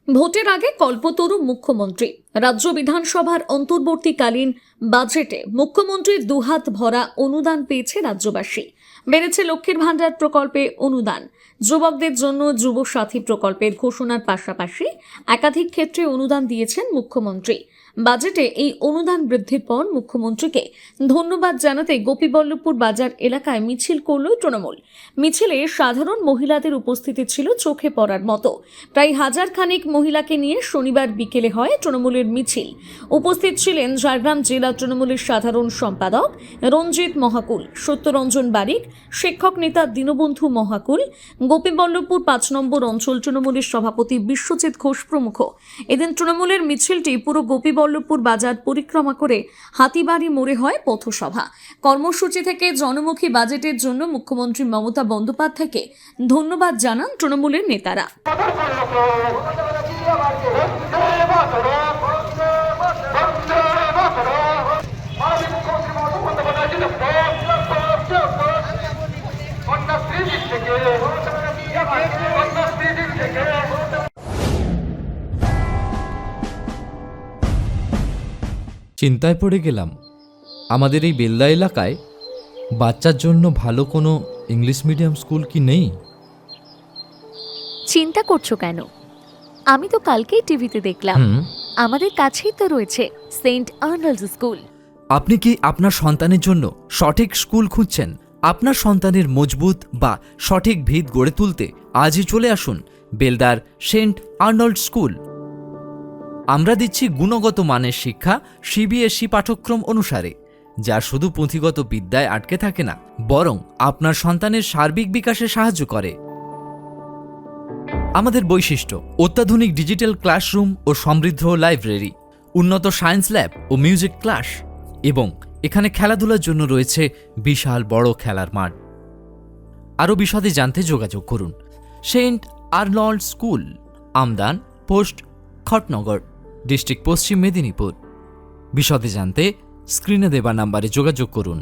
ভোটের আগে কল্পতরু মুখ্যমন্ত্রী। রাজ্য বিধানসভার অন্তর্বর্তীকালীন বাজেটে মুখ্যমন্ত্রীর দুহাত ভরা অনুদান পেয়েছে রাজ্যবাসী। বেড়েছে লক্ষ্মীর ভান্ডার প্রকল্পে অনুদান। যুবকদের জন্য যুব সাথী প্রকল্পের ঘোষণার পাশাপাশি একাধিক ক্ষেত্রে অনুদান দিয়েছেন মুখ্যমন্ত্রী। বাজেটে এই অনুদান বৃদ্ধির পর মুখ্যমন্ত্রীকে ধন্যবাদ জানাতে গোপীবল্লভপুর বাজার এলাকায় মিছিল করল তৃণমূল। মিছিলে সাধারণ মহিলাদের উপস্থিতি ছিল চোখে পড়ার মতো। প্রায় হাজার খানেক মহিলাকে নিয়ে শনিবার বিকেলে হয় তৃণমূলের মিছিল। উপস্থিত ছিলেন ঝাড়গ্রাম জেলা তৃণমূলের সাধারণ সম্পাদক রঞ্জিত মহাকুল, সত্যরঞ্জন বারিক, শিক্ষক নেতা দীনবন্ধু মহাকুল, গোপীবল্লভপুর ৫ নম্বর অঞ্চল তৃণমূলের সভাপতি বিশ্বজিৎ ঘোষ প্রমুখ। এদিন তৃণমূলের মিছিলটি পুরো গোপীবল্লভপুর বাজার পরিক্রমা করে হাতিবাড়ি মোড়ে হয় পথসভা। কর্মসূচি থেকে জনমুখী বাজেটের জন্য মুখ্যমন্ত্রী মমতা বন্দ্যোপাধ্যায়কে ধন্যবাদ জানান তৃণমূলের নেতারা। চিন্তায় পড়ে গেলাম, আমাদের এই বেলদা এলাকায় বাচ্চার জন্য ভালো কোনো ইংলিশ মিডিয়াম স্কুল কি নেই? চিন্তা করছো কেন? আমি তো কালকেই টিভিতে দেখলাম, আমাদের কাছেই তো রয়েছে সেন্ট আর্নল্ডস স্কুল। আপনি কি আপনার সন্তানের জন্য সঠিক স্কুল খুঁজছেন? আপনার সন্তানের মজবুত বা সঠিক ভিত গড়ে তুলতে আজই চলে আসুন বেলদার সেন্ট আর্নল্ড স্কুল। আমরা দিচ্ছি গুণগত মানের শিক্ষা সিবিএসই পাঠ্যক্রম অনুসারে, যা শুধু পুঁথিগত বিদ্যায় আটকে থাকে না, বরং আপনার সন্তানের সার্বিক বিকাশে সাহায্য করে। আমাদের বৈশিষ্ট্য: অত্যাধুনিক ডিজিটাল ক্লাসরুম ও সমৃদ্ধ লাইব্রেরি, উন্নত সায়েন্স ল্যাব ও মিউজিক ক্লাস, এবং এখানে খেলাধুলার জন্য রয়েছে বিশাল বড় খেলার মাঠ। আরও বিশদে জানতে যোগাযোগ করুন Saint Arnold school, Amdan post, Khatnagar, district Paschim Medinipur. বিশদে জানতে স্ক্রিনে দেওয়া নাম্বারে যোগাযোগ করুন।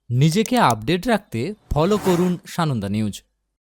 নিজেকে আপডেট রাখতে ফলো করুন সানন্দা নিউজ।